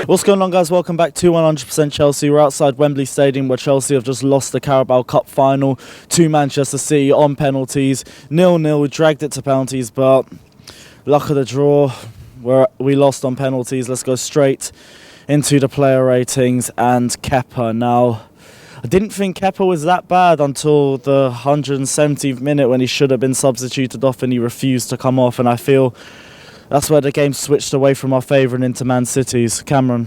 What's going on, guys? Welcome back to 100% Chelsea. We're outside Wembley Stadium where Chelsea have just lost the Carabao Cup final to Manchester City on penalties. 0-0, we dragged it to penalties, but luck of the draw, we lost on penalties. Let's go straight into the player ratings and Kepa. Now, I didn't think Kepa was that bad until the 170th minute when he should have been substituted off and he refused to come off, and I feel that's where the game switched away from our favour and into Man City's. Cameron?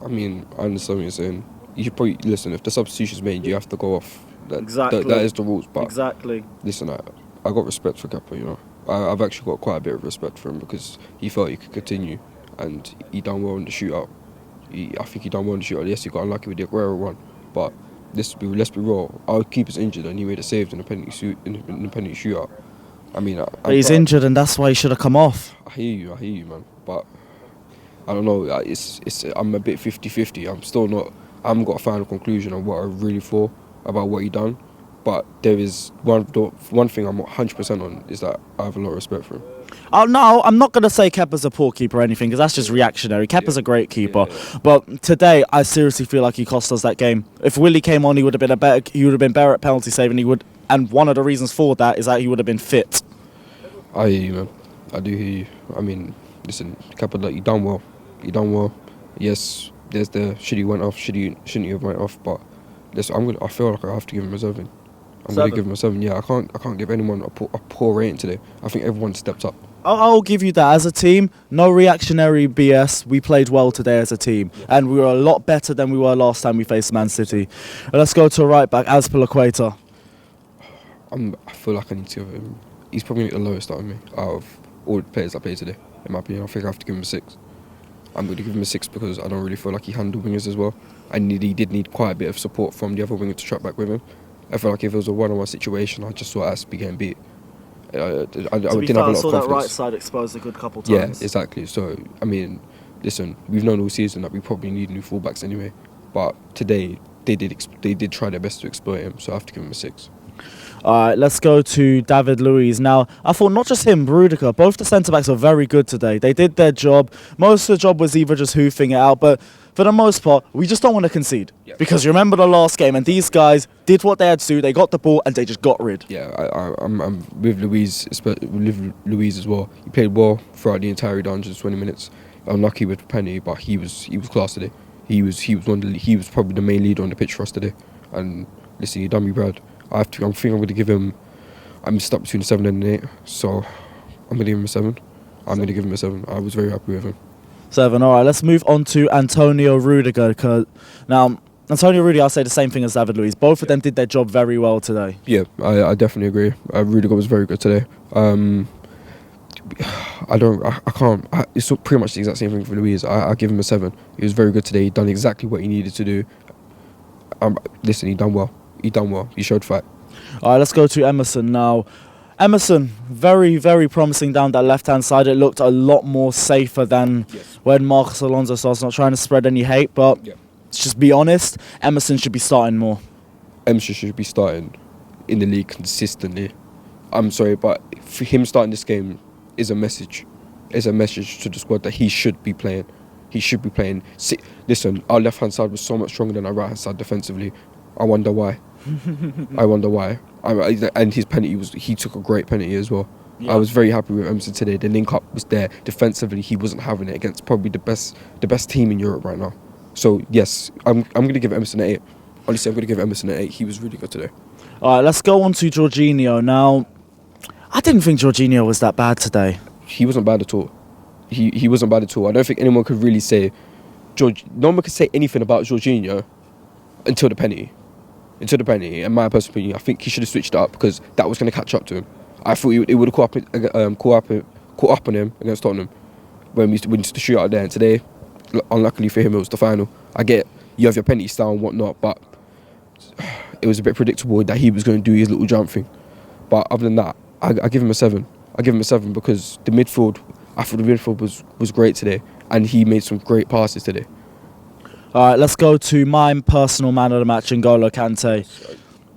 I mean, I understand what you're saying. You should probably, listen, if the substitution's made, you have to go off. Exactly. That is the rules, but exactly. Listen, I got respect for Kepa, you know. I've actually got quite a bit of respect for him because he felt he could continue and he done well in the shootout. I think he done well in the shootout. Yes, he got unlucky with the Aguero one, but let's be real. Our keeper's injured and he made a save in the penalty shootout. I mean, but he's injured and that's why he should have come off. I hear you, man. But I don't know. I'm a bit 50-50. I haven't got a final conclusion on what I really thought about what he done. But there is one thing I'm 100% on is that I have a lot of respect for him. Oh no, I'm not going to say Kepa's a poor keeper or anything because that's just reactionary. Kepa's a great keeper, but today I seriously feel like he cost us that game. If Willie came on, he would have been better at penalty saving. And one of the reasons for that is that he would have been fit. I hear you, man. I do hear you. I mean, listen, Kepa, like, you done well. Yes, there's the should he went off, shouldn't he have went off, but listen, I feel like I have to give him a 7. I'm going to give him a 7. Yeah, I can't give anyone a poor rating today. I think everyone stepped up. I'll give you that. As a team, no reactionary BS. We played well today as a team, and we were a lot better than we were last time we faced Man City. Let's go to right back, Azpilicueta. I feel like I need to give him. He's probably the lowest out of me out of all the players I played today. In my opinion, I think I have to give him a 6. I'm going to give him a 6 because I don't really feel like he handled wingers as well. He did need quite a bit of support from the other winger to track back with him. I feel like if it was a one-on-one situation, I just saw Azpi getting beat. I didn't have a lot of confidence. I saw that right side exposed a good couple times. Yeah, exactly. So, I mean, listen, we've known all season that we probably need new fullbacks anyway. But today, they did try their best to exploit him, so I have to give him a 6. Alright, let's go to David Luiz. Now, I thought not just him, Rudiger, both the centre-backs were very good today. They did their job. Most of the job was either just hoofing it out, but for the most part, we just don't want to concede. Yeah. Because you remember the last game, and these guys did what they had to do. They got the ball, and they just got rid. Yeah, I'm with Luiz as well. He played well throughout the entire 120 minutes. Unlucky with the penalty, but he was class today. He was probably the main leader on the pitch for us today. And listen, he done me bad. I think I'm going to give him. I'm stuck between a 7 and an 8, so I'm going to give him a 7. I'm going to give him a 7. I was very happy with him. 7. All right, let's move on to Antonio Rudiger. Now, Antonio Rudiger, I'll say the same thing as David Luiz. Both of them did their job very well today. Yeah, I definitely agree. Rudiger was very good today. It's pretty much the exact same thing for Luiz. I give him a 7. He was very good today. He done exactly what he needed to do. Listen, he done well. He showed fight. All right, let's go to Emerson now. Emerson, very, very promising down that left-hand side. It looked a lot more safer than when Marcos Alonso started. So I'm not trying to spread any hate, but let's just be honest. Emerson should be starting more. Emerson should be starting in the league consistently. I'm sorry, but for him starting this game is a message. It's a message to the squad that he should be playing. Listen, our left-hand side was so much stronger than our right-hand side defensively. I wonder why. And his penalty he took a great penalty as well. Yeah. I was very happy with Emerson today. The link up was there. Defensively, he wasn't having it against probably the best team in Europe right now. So yes, I'm going to give Emerson an 8. Honestly, I'm going to give Emerson an 8. He was really good today. All right, let's go on to Jorginho now. I didn't think Jorginho was that bad today. He wasn't bad at all. He wasn't bad at all. I don't think anyone could really say no one could say anything about Jorginho until the penalty. In my personal opinion, I think he should have switched it up because that was going to catch up to him. I thought it would have caught up on him against Tottenham when we used to shoot out there. And today, unluckily for him, it was the final. I get you have your penalty style and whatnot, but it was a bit predictable that he was going to do his little jump thing. But other than that, I give him a 7. I give him a 7 because I thought the midfield was great today, and he made some great passes today. All right, let's go to my personal man of the match, N'Golo Kante.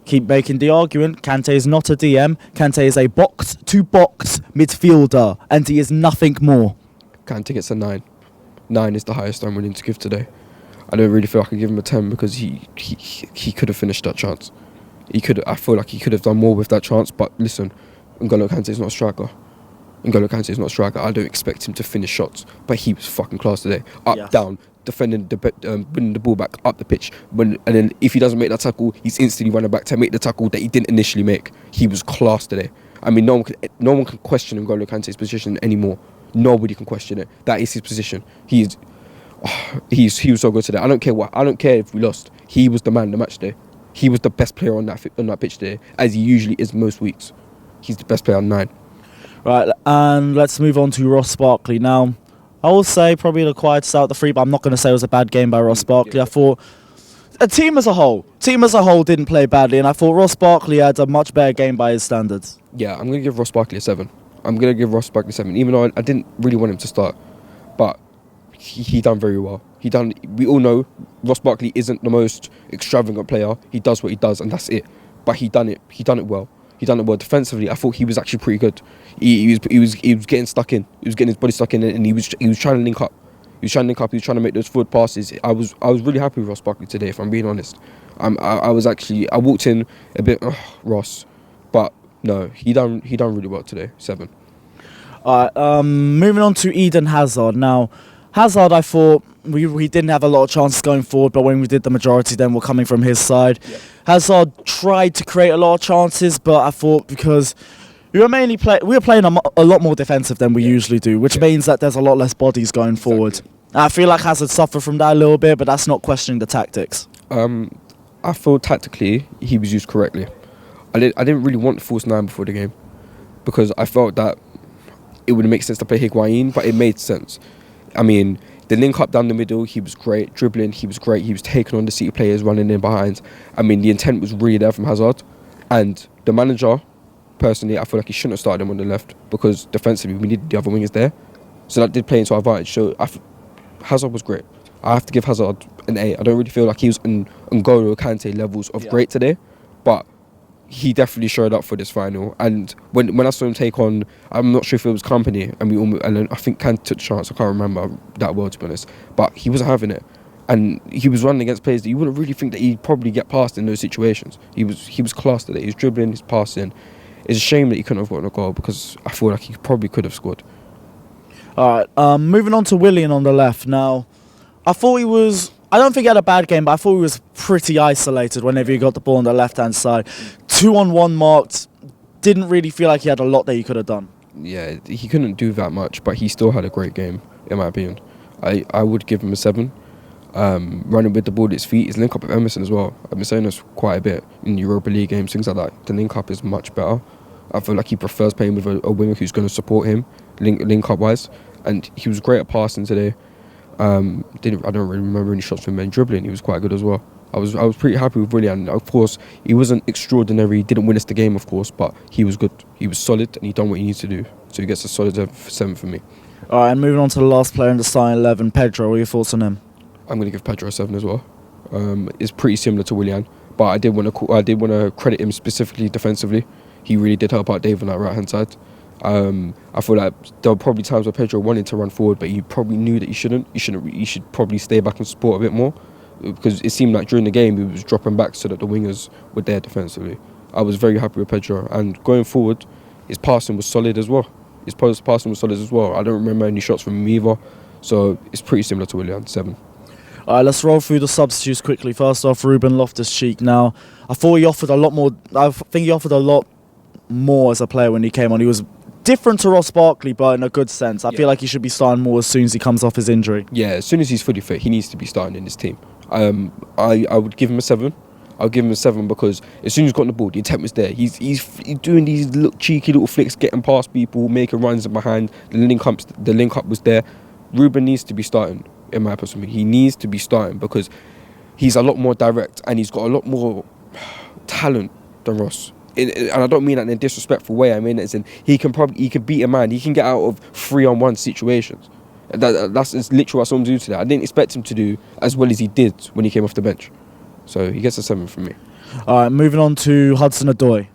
Keep making the argument. Kante is not a DM. Kante is a box-to-box midfielder, and he is nothing more. Kante gets a 9. 9 is the highest I'm willing to give today. I don't really feel I can give him a 10 because he could have finished that chance. I feel like he could have done more with that chance. But listen, N'Golo Kante is not a striker. I don't expect him to finish shots, but he was fucking class today. Up, down, defending, winning the ball back up the pitch. And then if he doesn't make that tackle, he's instantly running back to make the tackle that he didn't initially make. He was class today. I mean, no one can question N'Golo Kante's position anymore. Nobody can question it. That is his position. He was so good today. I don't care if we lost. He was the man of the match today. He was the best player on that pitch today, as he usually is most weeks. He's the best player on 9. Right, and let's move on to Ross Barkley. Now, I will say probably the quietest out of the 3, but I'm not going to say it was a bad game by Ross Barkley. I thought a team as a whole didn't play badly, and I thought Ross Barkley had a much better game by his standards. Yeah, I'm going to give Ross Barkley a 7. Even though I didn't really want him to start, but he done very well. We all know Ross Barkley isn't the most extravagant player. He does what he does, and that's it. But he done it well. He done it well defensively. I thought he was actually pretty good. He was getting stuck in. He was getting his body stuck in, and he was trying to link up. He was trying to make those forward passes. I was really happy with Ross Barkley today, if I'm being honest. I walked in a bit Ross, but no, he done really well today. 7. Moving on to Eden Hazard. Now, Hazard, I thought we didn't have a lot of chances going forward, but when we did, the majority then were coming from his side. Yeah. Hazard tried to create a lot of chances, but I thought because we were playing a lot more defensive than we usually do, which means that there's a lot less bodies going forward. I feel like Hazard suffered from that a little bit, but that's not questioning the tactics. I feel tactically he was used correctly. I didn't really want to force 9 before the game because I felt that it would make sense to play Higuain, but it made sense. I mean, the link up down the middle, he was great. Dribbling, he was great. He was taking on the City players, running in behind. I mean, the intent was really there from Hazard. And the manager, personally, I feel like he shouldn't have started him on the left because defensively we needed the other wingers there. So that did play into our advantage. So Hazard was great. I have to give Hazard an 8. I don't really feel like he was in N'Golo Kante levels of great today, but he definitely showed up for this final. And when I saw him take on, I'm not sure if it was Company, and I think Kante took the chance. I can't remember that well, to be honest. But he wasn't having it, and he was running against players that you wouldn't really think that he'd probably get past in those situations. He was class today. He was dribbling, he's passing. It's a shame that he couldn't have gotten a goal because I feel like he probably could have scored. All right, moving on to Willian on the left. Now, I don't think he had a bad game, but I thought he was pretty isolated whenever he got the ball on the left-hand side. 2-on-1 marked. Didn't really feel like he had a lot that he could have done. Yeah, he couldn't do that much, but he still had a great game, in my opinion. I would give him a 7. Running with the ball at his feet. His link-up with Emerson as well. I've been saying this quite a bit in Europa League games, things like that. The link-up is much better. I feel like he prefers playing with a winger who's going to support him, link-up-wise. And he was great at passing today. I don't really remember any shots from him. Dribbling, he was quite good as well. I was pretty happy with Willian. Of course, he wasn't extraordinary. He didn't win us the game, of course, but he was good. He was solid, and he done what he needs to do. So he gets a solid 7 for me. All right, and moving on to the last player in the starting 11, Pedro. What are your thoughts on him? I'm going to give Pedro a 7 as well. It's pretty similar to Willian, but I did want to credit him specifically defensively. He really did help out Dave on that right hand side. I feel like there were probably times where Pedro wanted to run forward, but he probably knew that he shouldn't. He should probably stay back and support a bit more, because it seemed like during the game he was dropping back so that the wingers were there defensively. I was very happy with Pedro, and going forward, his passing was solid as well. I don't remember any shots from him either, so it's pretty similar to Willian. 7. All right, let's roll through the substitutes quickly. First off, Ruben Loftus-Cheek. Now, I thought he offered a lot more. I think he offered a lot more as a player when he came on. He was different to Ross Barkley, but in a good sense. I feel like he should be starting more as soon as he comes off his injury. Yeah, as soon as he's fully fit, he needs to be starting in this team. I would give him a 7. I'll give him a 7 because as soon as he's got on the ball, the intent was there. He's doing these cheeky little flicks, getting past people, making runs behind. The link up was there. Ruben needs to be starting, in my opinion. He needs to be starting because he's a lot more direct and he's got a lot more talent than Ross. And I don't mean that in a disrespectful way. I mean it as in he can beat a man. He can get out of 3-on-1 situations. That's literally what I saw him do today. I didn't expect him to do as well as he did when he came off the bench. So he gets a 7 from me. All right, moving on to Hudson-Odoi.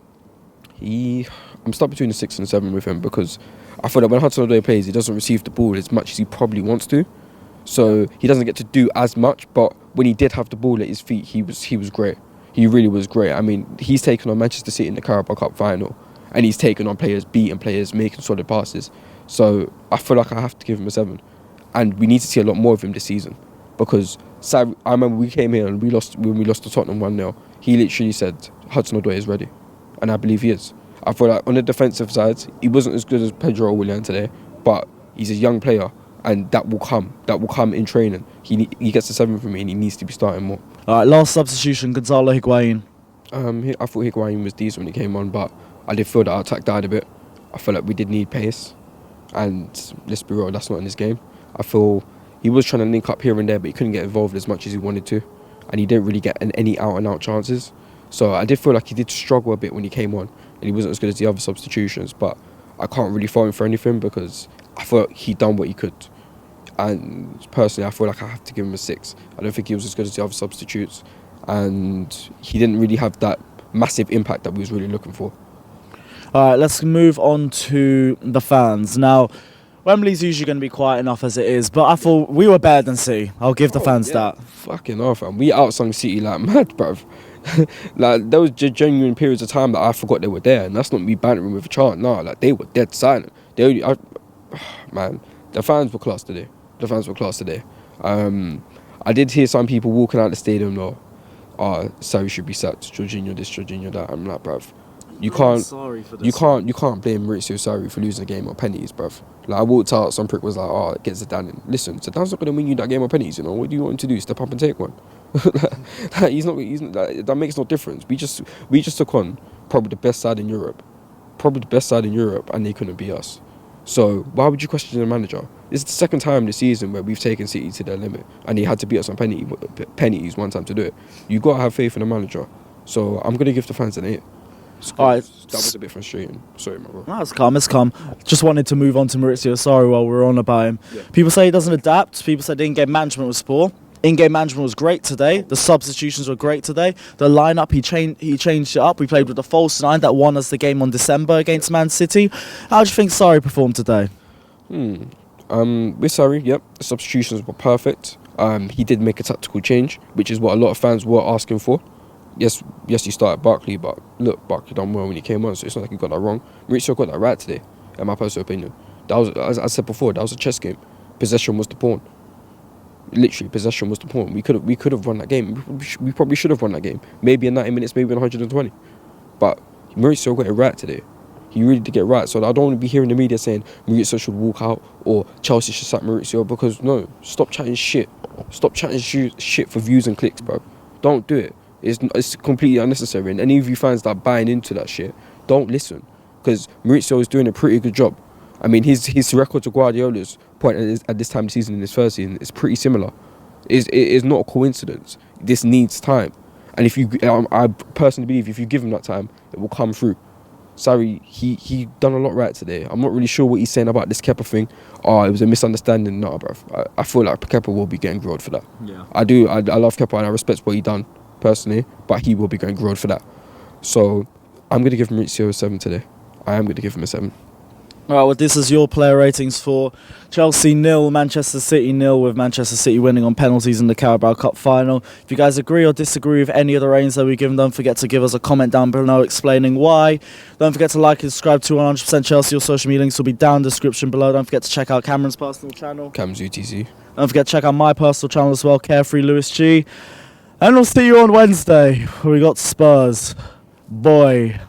I'm stuck between a 6 and a 7 with him because I feel that when Hudson-Odoi plays, he doesn't receive the ball as much as he probably wants to. So he doesn't get to do as much, but when he did have the ball at his feet, he was great. He really was great. I mean, he's taken on Manchester City in the Carabao Cup final, and he's taken on players, beating players, making solid passes. So I feel like I have to give him a 7. And we need to see a lot more of him this season, because I remember we came here and when we lost to Tottenham 1-0, he literally said Hudson-Odoi is ready, and I believe he is. I feel like on the defensive side, he wasn't as good as Pedro or Willian today, but he's a young player, and that will come in training. He gets a 7 from me, and he needs to be starting more. All right, last substitution, Gonzalo Higuain. I thought Higuain was decent when he came on, but I did feel that our attack died a bit. I feel like we did need pace, and let's be real, that's not in this game. I feel he was trying to link up here and there, but he couldn't get involved as much as he wanted to, and he didn't really get any out-and-out chances. So I did feel like he did struggle a bit when he came on, and he wasn't as good as the other substitutions, but I can't really fault him for anything because I thought he done what he could. And personally, I feel like I have to give him a 6. I don't think he was as good as the other substitutes, and he didn't really have that massive impact that we was really looking for. All right, let's move on to the fans. Now, Wembley's usually going to be quiet enough as it is, but I thought we were better than City. I'll give the fans that. Fucking hell, fam. We outsung City like mad, bruv. Like, there was genuine periods of time that I forgot they were there, and that's not me bantering with a chant. No, like, they were dead silent. Man, the fans were class today. I did hear some people walking out the stadium though, Sarri should be sacked, Jorginho this, Jorginho that. I'm like, bruv, you can't blame Maurizio Sarri for losing a game on penalties, bruv. Like, I walked out, some prick was like, get Zidane in. Listen, Zidane's not going to win you that game on penalties, you know. What do you want him to do? Step up and take one? That makes no difference. We just took on probably the best side in Europe, and they couldn't beat us. So why would you question the manager? This is the second time this season where we've taken City to their limit, and he had to beat us on penalties one time to do it. You got to have faith in the manager. So I'm going to give the fans an 8. All right. That was a bit frustrating. Sorry, my bro. No, it's calm. Just wanted to move on to Maurizio Sarri while we're on about him. Yeah. People say he doesn't adapt. People say the in-game management was poor. In-game management was great today. The substitutions were great today. The lineup, he changed it up. We played with a false 9 that won us the game on December against Man City. How do you think Sarri performed today? With Sarri, yep, the substitutions were perfect. He did make a tactical change, which is what a lot of fans were asking for. Yes, he started Barkley, but look, Barkley done well when he came on, so it's not like he got that wrong. Maurizio got that right today, in my personal opinion. That was, as I said before, that was a chess game. Possession was the pawn. Literally, possession was the point. We could have won that game. We probably should have won that game. Maybe in 90 minutes, maybe in 120. But Maurizio got it right today. He really did get it right. So I don't want to be hearing the media saying Maurizio should walk out or Chelsea should sack Maurizio, because no, stop chatting shit. Stop chatting shit for views and clicks, bro. Don't do it. It's completely unnecessary. And any of you fans that are buying into that shit, don't listen, because Maurizio is doing a pretty good job. I mean, his record to Guardiola's point at this time of the season, in his first season, is pretty similar. It is not a coincidence. This needs time. And I personally believe if you give him that time, it will come through. Sarri, he done a lot right today. I'm not really sure what he's saying about this Kepa thing. It was a misunderstanding. No, bruv. I feel like Kepa will be getting grilled for that. Yeah. I do. I love Kepa and I respect what he done, personally, but he will be getting grilled for that. So I'm going to give Maurizio a 7 today. I am going to give him a 7. All right, well, this is your player ratings for Chelsea 0, Manchester City 0, with Manchester City winning on penalties in the Carabao Cup final. If you guys agree or disagree with any of the ratings that we've given, don't forget to give us a comment down below explaining why. Don't forget to like and subscribe to 100% Chelsea. Your social media links will be down in the description below. Don't forget to check out Cameron's personal channel, Cam's UTC. Don't forget to check out my personal channel as well, Carefree Lewis G. And we'll see you on Wednesday, where we got Spurs. Boy.